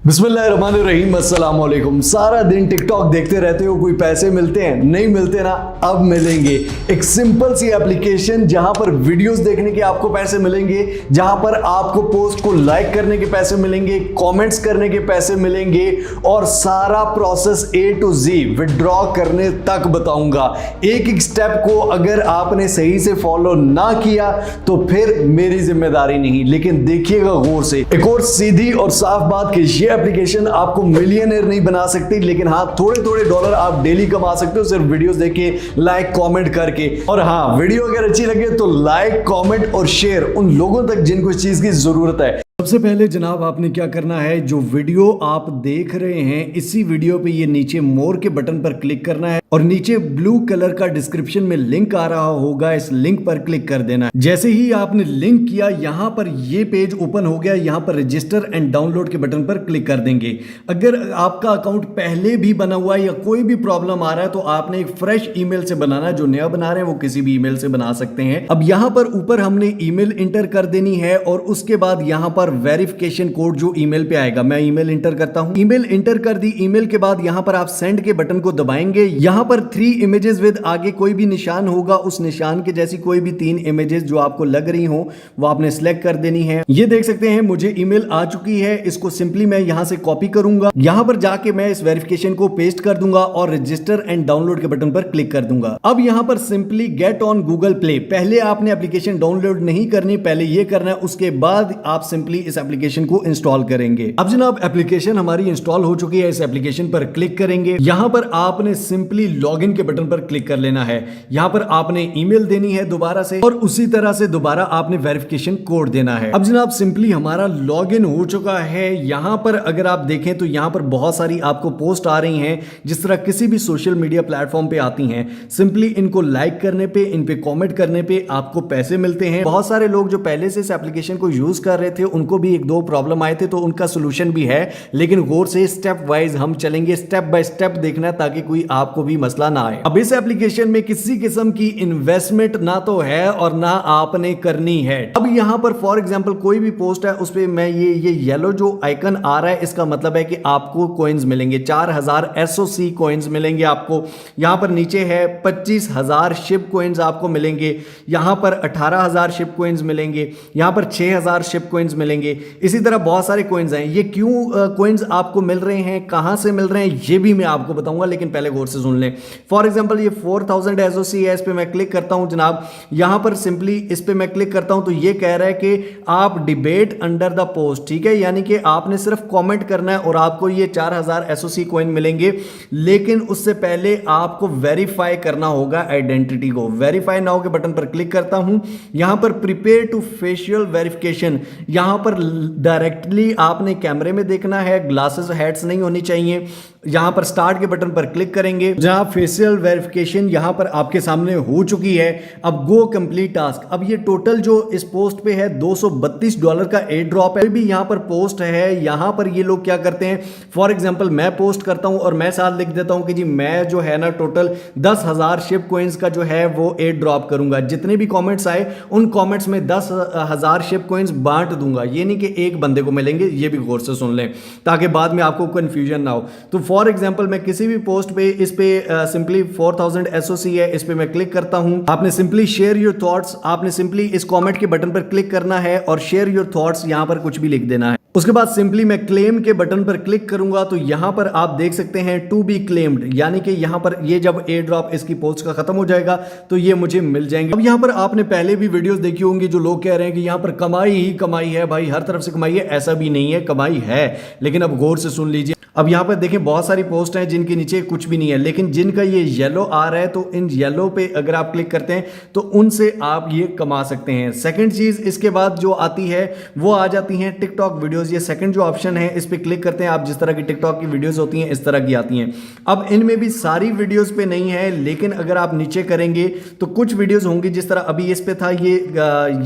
बिस्मिल्लाहिर्रहमानिर्रहीम, अस्सलाम वालेकुम। सारा दिन टिकटॉक देखते रहते हो, कोई पैसे मिलते हैं? नहीं मिलते ना, अब मिलेंगे। एक सिंपल सी एप्लीकेशन जहां पर वीडियोस देखने के आपको पैसे मिलेंगे, जहां पर आपको पोस्ट को लाइक करने के पैसे मिलेंगे, कमेंट्स करने के पैसे मिलेंगे और सारा process A to Z withdraw करने तक बताऊंगा। एक एक स्टेप को अगर आपने सही से फॉलो ना किया तो फिर मेरी जिम्मेदारी नहीं, लेकिन देखिएगा गौर से। एक और सीधी और साफ बात कि ये एप्लीकेशन आपको मिलियनर नहीं बना सकती, लेकिन हाँ थोड़े थोड़े डॉलर आप डेली कमा सकते हो सिर्फ वीडियोस देख के, लाइक कमेंट करके। और हाँ, वीडियो अगर अच्छी लगे तो लाइक कमेंट और शेयर उन लोगों तक जिनको इस चीज की जरूरत है। सबसे पहले जनाब आपने क्या करना है, जो वीडियो आप देख रहे हैं इसी वीडियो पे ये नीचे मोर के बटन पर क्लिक करना है और नीचे ब्लू कलर का डिस्क्रिप्शन में लिंक आ रहा होगा, इस लिंक पर क्लिक कर देना है। जैसे ही आपने लिंक किया, यहां पर ये पेज ओपन हो गया, यहां पर रजिस्टर एंड डाउनलोड के बटन पर क्लिक कर देंगे। अगर आपका अकाउंट पहले भी बना हुआ है या कोई भी प्रॉब्लम आ रहा है तो आपने एक फ्रेश ईमेल से बनाना है। जो नया बना रहे हैं वो किसी भी ईमेल से बना सकते हैं। अब यहां पर ऊपर हमने ईमेल इंटर कर देनी है और उसके बाद यहां पर वेरिफिकेशन कोड जो ईमेल पे आएगा, मैं ईमेल इंटर करता हूं। ईमेल इंटर कर दी। ईमेल के बाद यहां पर आप सेंड के बटन को दबाएंगे। यहां पर 3 इमेजेस विद आगे कोई भी निशान होगा, उस निशान के जैसी कोई भी 3 इमेजेस जो आपको लग रही हो वो आपने सिलेक्ट कर देनी है। ये देख सकते हैं मुझे ईमेल आ चुकी है। इसको सिंपली मैं यहां से कॉपी करूंगा, यहां पर जाके मैं इस वेरिफिकेशन को पेस्ट कर दूंगा और रजिस्टर एंड डाउनलोड के बटन पर क्लिक कर दूंगा। अब यहां पर simply get on Google play. पहले आपने एप्लीकेशन डाउनलोड नहीं करनी, पहले ये करना है, उसके बाद आप सिंपली इस एप्लीकेशन को इंस्टॉल करेंगे। अब जनाब एप्लीकेशन हमारी इंस्टॉल हो चुकी है। इस एप्लीकेशन पर क्लिक करेंगे। यहां पर आपने सिंपली लॉगिन के बटन पर क्लिक कर लेना है। यहां पर आपने ईमेल देनी है दोबारा से और उसी तरह से दोबारा आपने वेरिफिकेशन कोड देना है। अब जनाब सिंपली हमारा लॉगिन हो चुका है। यहां पर अगर आप देखें तो यहां पर बहुत सारी आपको पोस्ट आ रही हैं, जिस तरह किसी भी सोशल मीडिया प्लेटफॉर्म पे आती हैं। सिंपली इनको लाइक करने पे, इन पे कमेंट करने पे आपको पैसे मिलते हैं। बहुत सारे लोग जो पहले से इस एप्लीकेशन को यूज कर रहे थे उनको भी 1-2 प्रॉब्लम आए थे, तो उनका सोल्यूशन भी है, लेकिन गौर से स्टेप वाइज हम चलेंगे, स्टेप बाय स्टेप देखना है ताकि कोई आपको भी मसला ना आए। अब इस एप्लीकेशन में किसी किस्म की इन्वेस्टमेंट ना तो है और ना आपने करनी है। अब यहां पर फॉर एग्जांपल कोई भी पोस्ट है उस पे मैं ये येलो जो आइकन आ रहा है, इसका मतलब है कि आपको कॉइन्स मिलेंगे, 4000 SOC कॉइन्स मिलेंगे आपको। यहां पर नीचे है 25000 शिप कॉइन्स आपको मिलेंगे, यहां पर 18000 शिप कॉइन्स मिलेंगे, यहां पर 6000 शिप कॉइन्स मिलेंगे। इसी तरह बहुत सारे कॉइन्स हैं। ये क्यों कॉइन्स आपको मिल रहे हैं, कहां से मिल रहे हैं, ये भी मैं आपको बताऊंगा, लेकिन पहले गौर से सुन लें। फॉर एग्जांपल ये 4000 SOC है, इस पे मैं क्लिक करता हूं जनाब। यहां पर सिंपली इस पे मैं क्लिक करता हूं तो ये कह रहा है कि आप डिबेट अंडर द पोस्ट, ठीक है, यानी कि आपने सिर्फ कमेंट करना है और आपको ये 4000 SOC कॉइन मिलेंगे, लेकिन उससे पहले आपको वेरीफाई करना होगा आइडेंटिटी को। वेरीफाई नाउ के बटन पर क्लिक करता हूं। यहां पर प्रिपेयर टू फेशियल वेरिफिकेशन, यहां पर डायरेक्टली आपने कैमरे में देखना है, ग्लासेस हेड्स नहीं होनी चाहिए। यहां पर स्टार्ट के बटन पर क्लिक करेंगे। जहां फेशियल वेरिफिकेशन यहां पर आपके सामने हो चुकी है। अब गो कंप्लीट टास्क। अब ये टोटल जो इस पोस्ट पे है $232 का एयर ड्रॉप है। भी यहां पर पोस्ट है, यहां पर ये लोग क्या करते हैं, फॉर एग्जांपल मैं पोस्ट करता हूं और मैं साथ लिख देता हूं कि जी मैं जो है ना टोटल 10,000 शिप कॉइन्स का जो है वो एयर ड्रॉप करूंगा। जितने भी कॉमेंट्स आए उन कॉमेंट्स में 10,000 शिप कॉइन्स बांट दूंगा, ये नहीं कि एक बंदे को मिलेंगे। ये भी गौर से सुन लें ताकि बाद में आपको कंफ्यूजन ना हो। तो फॉर एग्जांपल मैं किसी भी पोस्ट पे इस पे सिंपली 4000 SOC है, इस पे मैं क्लिक करता हूं। आपने सिंपली शेयर योर थॉट्स, आपने सिंपली इस कमेंट के बटन पर क्लिक करना है और शेयर योर थॉट्स यहां पर कुछ भी लिख देना है। उसके बाद सिंपली मैं क्लेम के बटन पर क्लिक करूंगा तो यहां पर आप देख सकते हैं टू बी क्लेम्ड, यानी कि यहां पर ये जब एयर ड्रॉप इसकी पोस्ट का खत्म हो जाएगा तो ये मुझे मिल जाएंगे। अब यहां पर आपने पहले भी वीडियोस देखी होंगी जो लोग कह रहे हैं कि यहां पर कमाई ही कमाई है। भाई हर तरफ से कमाई है, ऐसा भी नहीं है, कमाई है, लेकिन अब गौर से सुन लीजिए। अब यहां पर देखें बहुत सारी पोस्ट हैं जिनके नीचे कुछ भी नहीं है, लेकिन जिनका ये येलो आ रहा है तो इन येलो पे अगर आप क्लिक करते हैं तो उनसे आप ये कमा सकते हैं। सेकंड चीज इसके बाद जो आती है वो आ जाती हैं टिकटॉक वीडियोस। ये सेकंड जो ऑप्शन है इस पे क्लिक करते हैं आप, जिस तरह की टिकटॉक की वीडियोस होती हैं इस तरह की आती हैं। अब इनमें भी सारी वीडियोस पे नहीं है, लेकिन अगर आप नीचे करेंगे तो कुछ वीडियोस होंगी, जिस तरह अभी इस पे था ये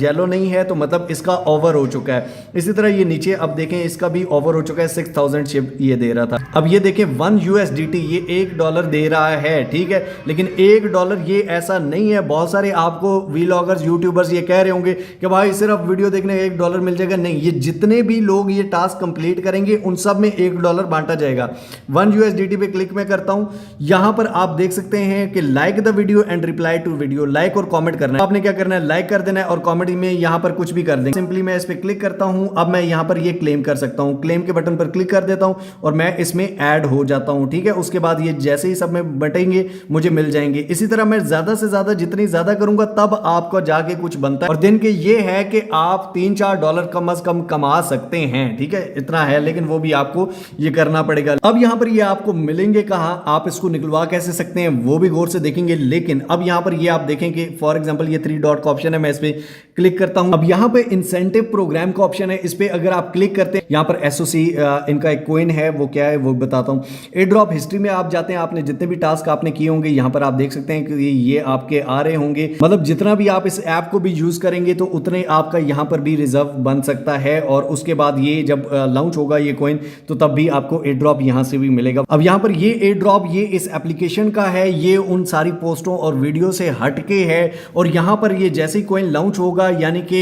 येलो नहीं है तो मतलब इसका ओवर हो चुका है। इसी तरह ये नीचे अब देखें इसका भी ओवर हो चुका है, 6000 शिप ये दे रहा था। अब ये देखें $1 USDT, ये $1 दे रहा है, ठीक है, लेकिन $1 ये ऐसा नहीं है। बहुत सारे आपको वीलॉगर्स यूट्यूबर्स ये कह रहे होंगे कि भाई सिर्फ वीडियो देखने $1 मिल जाएगा। नहीं, ये जितने भी लोग लोग ये टास्क कंप्लीट करेंगे उन सब में $1 बांटा जाएगा। 1 USDT पे क्लिक मैं करता हूं। यहां पर आप देख सकते हैं कि like the video and reply to video, like और कमेंट करना है। आपने क्या करना है, लाइक कर देना है और कमेंट में यहां पर कुछ भी कर देंगे। सिंपली मैं इस पे क्लिक करता हूं। अब मैं यहां पर ये क्लेम कर सकता हूं, क्लेम के बटन पर क्लिक कर देता हूं और मैं इसमें ऐड हो जाता हूं। ठीक है, उसके बाद ये जैसे ही सब में बटेंगे मुझे मिल जाएंगे। इसी तरह मैं ज्यादा से ज्यादा जितनी ज्यादा करूंगा तब आपको जाके कुछ बनता है। और दिन के ये है कि आप $3-4 कम से कम कमा सकते हैं। ठीक है, इतना है, लेकिन वो भी आपको ये करना पड़ेगा। अब यहां पर ये आपको मिलेंगे कहां, आप इसको निकलवा कैसे सकते हैं वो भी गौर से देखेंगे। लेकिन अब यहां पर ये आप देखें कि फॉर एग्जांपल ये 3 डॉट का ऑप्शन है, मैं इस पे क्लिक करता हूं। अब यहां पे इंसेंटिव प्रोग्राम का ऑप्शन है, इस पे अगर आप क्लिक करते हैं, यहां पर एसओसी इनका एक कॉइन है, वो क्या है वो बताता हूं। एयर ड्रॉप हिस्ट्री में आप जाते हैं, आपने जितने भी टास्क आपने किए होंगे यहां पर आप देख सकते हैं कि ये आपके आ रहे होंगे। मतलब जितना भी आप इस ऐप को भी यूज करेंगे तो उतने आपका यहां पर भी रिजर्व बन सकता है। और उसके बाद ये जब लॉन्च होगा ये कॉइन तो तब भी आपको एयर ड्रॉप यहां से भी मिलेगा। अब यहां पर ये एयर ड्रॉप ये इस एप्लीकेशन का है, ये उन सारी पोस्टों और वीडियो से हटके है। और यहां पर ये जैसे ही कॉइन लॉन्च होगा यानी कि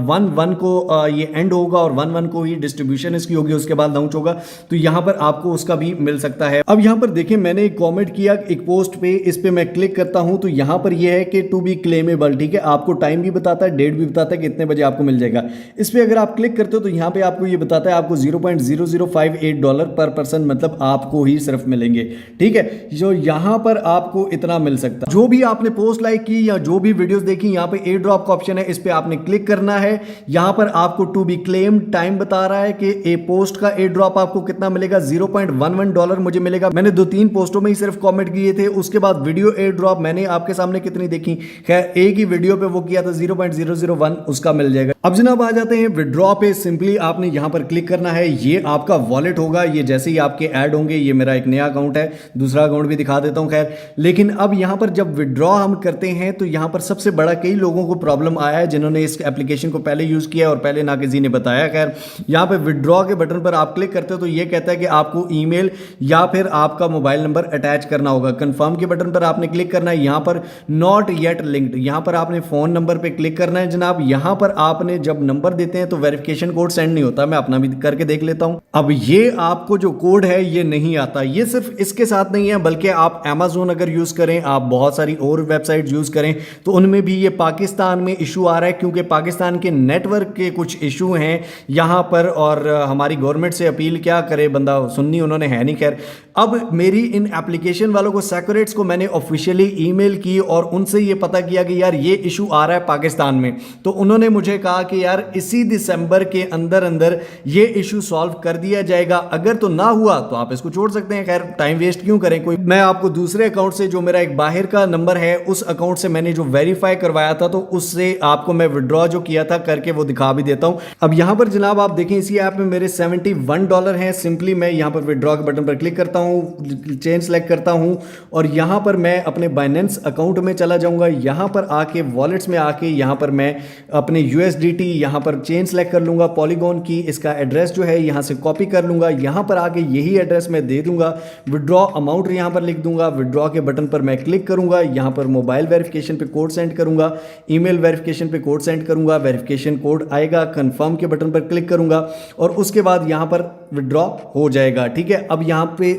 1/1 को ये एंड होगा और 1/1 को ही डिस्ट्रीब्यूशन इसकी होगी, उसके बाद लॉन्च होगा तो यहां पर आपको उसका भी मिल सकता है। अब यहां पर देखिए मैंने एक कमेंट किया एक पोस्ट पे, इस पे मैं क्लिक करता हूं तो यहां पर ये है कि टू बी क्लेमेबल। ठीक है, आपको टाइम भी बताता है, डेट भी बताता है कि इतने बजे आपको मिल जाएगा। इस पे अगर आप क्लिक करते हो तो यहां पे आपको ये बताता है आपको $0.0058 पर पर्सन, मतलब आपको ही सिर्फ मिलेंगे। ठीक है, जो यहां पर आपको इतना मिल सकता है। जो भी आपने पोस्ट लाइक की या जो भी वीडियोस देखी, यहां पे एयर ड्रॉप का ऑप्शन है, इस पे आपने क्लिक करना है। यहां पर आपको टू बी क्लेम टाइम बता रहा है कि ए पोस्ट का एयर ड्रॉप आपको कितना मिलेगा, $0.11 मुझे मिलेगा। मैंने 2-3 पोस्टों में ही सिर्फ कमेंट किए थे। उसके बाद वीडियो एयर ड्रॉप मैंने आपके सामने कितनी देखी, खैर एक ही वीडियो पे वो किया था, 0.001 उसका मिल जाएगा। अब जनाब आ जाते हैं विड्रॉ पे। सिंपली आपने यहां पर क्लिक करना है, ये आपका वॉलेट होगा। ये जैसे ही आपके ऐड होंगे, ये मेरा एक नया अकाउंट है, दूसरा अकाउंट भी दिखा देता हूं। खैर, लेकिन अब यहां पर जब विड्रॉ हम करते हैं तो यहां पर सबसे बड़ा कई लोगों को प्रॉब्लम आया है जिन्होंने इस एप्लीकेशन को पहले यूज किया और पहले ना किसी ने बताया। खैर, यहां पे विड्रॉ के बटन पर आप क्लिक करते हो तो ये कहता है कि आपको ईमेल या फिर आपका मोबाइल नंबर अटैच करना होगा। कंफर्म के बटन पर आपने क्लिक करना है। यहां पर नॉट येट लिंक्ड, यहां पर आपने फोन नंबर पे क्लिक करना है जनाब। यहां पर आपने जब नंबर देते हैं तो वेरिफिकेशन कोड सेंड नहीं होता। मैं अपना भी करके देख लेता हूं। अब ये आपको जो कोड है ये नहीं आता। ये सिर्फ इसके साथ नहीं है, बल्कि आप Amazon अगर यूज करें, आप बहुत सारी और वेबसाइट यूज करें तो उनमें भी ये पाकिस्तान में इशू आ रहा है, क्योंकि पाकिस्तान के नेटवर्क के कुछ इशू हैं यहां पर। और हमारी गवर्नमेंट से अपील क्या करे बंदा, सुननी उन्होंने है नहीं। खैर, अब मेरी इन एप्लीकेशन वालों को, सेक्रेट्स को मैंने ऑफिशियली ईमेल की और उनसे ये पता किया कि यार ये इशू आ रहा है पाकिस्तान में। तो उन्होंने मुझे कहा कि यार इसी दिसंबर के अंदर अंदर ये इशू सॉल्व कर दिया जाएगा। अगर तो ना हुआ तो आप इसको छोड़ सकते हैं। खैर, टाइम वेस्ट क्यों करें कोई। मैं आपको दूसरे अकाउंट से, जो मेरा एक बाहर का नंबर है, उस अकाउंट से मैंने जो वेरीफाई करवाया था तो उससे आपको मैं विड्रॉ जो किया था करके वो दिखा भी देता हूं। अब यहां पर जनाब आप देखें, इसी ऐप में मेरे $71 हैं। सिंपली मैं यहां पर विड्रॉ के बटन पर क्लिक करता हूं, चेन सेलेक्ट करता हूं और यहां पर मैं अपने बाइनेंस अकाउंट में चला जाऊंगा। यहां पर आके वॉलेट्स में आके यहां पर मैं अपने USDT यहां पर चेन सेलेक्ट कर लूंगा। पॉलीगॉन की इसका एड्रेस जो है यहां से कॉपी कर लूंगा। यहां पर आके यही एड्रेस मैं दे दूंगा। विड्रॉ अमाउंट यहां पर लिख दूंगा। विड्रॉ के बटन पर मैं क्लिक करूंगा। यहां पर मोबाइल वेरिफिकेशन पे कोड सेंड करूंगा, ईमेल वेरिफिकेशन पे कोड सेंड करूंगा। वेरिफिकेशन कोड आएगा, कंफर्म के बटन पर क्लिक करूंगा और उसके बाद यहां पर विड्रॉ हो जाएगा। ठीक है, अब यहां पे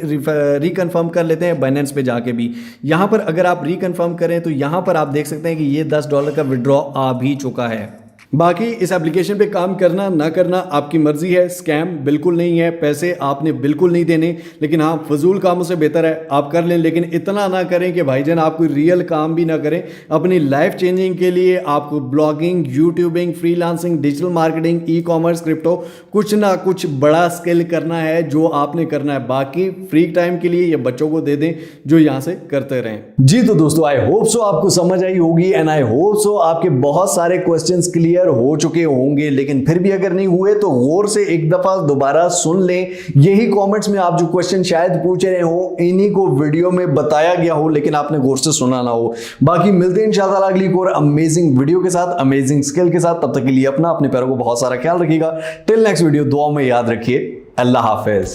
रिकन्फर्म कर लेते हैं बाइनेंस पे जाके भी। यहां पर अगर आप रिकन्फर्म करें तो यहां पर आप देख सकते हैं कि ये $10 का विड्रॉ आ भी चुका है। बाकी इस एप्लीकेशन पे काम करना ना करना आपकी मर्जी है। स्कैम बिल्कुल नहीं है, पैसे आपने बिल्कुल नहीं देने, लेकिन हाँ फजूल कामों से बेहतर है आप कर लें, लेकिन इतना ना करें कि भाईजान आप कोई रियल काम भी ना करें। अपनी लाइफ चेंजिंग के लिए आपको blogging, youtubing, freelancing, digital marketing, e-commerce, crypto, कुछ ना कुछ बड़ा स्किल करना है जो आपने करना है। बाकी फ्री टाइम के लिए ये बच्चों को दे दें जो यहाँ से करते रहें। जी तो दोस्तों, आई होप सो आपको समझ आई होगी एंड आई होप सो आपके बहुत सारे क्वेश्चंस क्लियर हो चुके होंगे, लेकिन फिर भी अगर नहीं हुए तो गौर से एक दफा दोबारा सुन लें। यही कमेंट्स में आप जो क्वेश्चन शायद पूछ रहे हो इन्हीं को वीडियो में बताया गया हो, लेकिन आपने गौर से सुना ना हो। बाकी मिलते हैं इंशाल्लाह अगली और अमेजिंग वीडियो के साथ, अमेजिंग स्किल के साथ। तब तक के लिए अपने पैरों को बहुत सारा ख्याल रखिएगा। टिल नेक्स्ट वीडियो, दुआ में याद रखिए। अल्लाह हाफिज।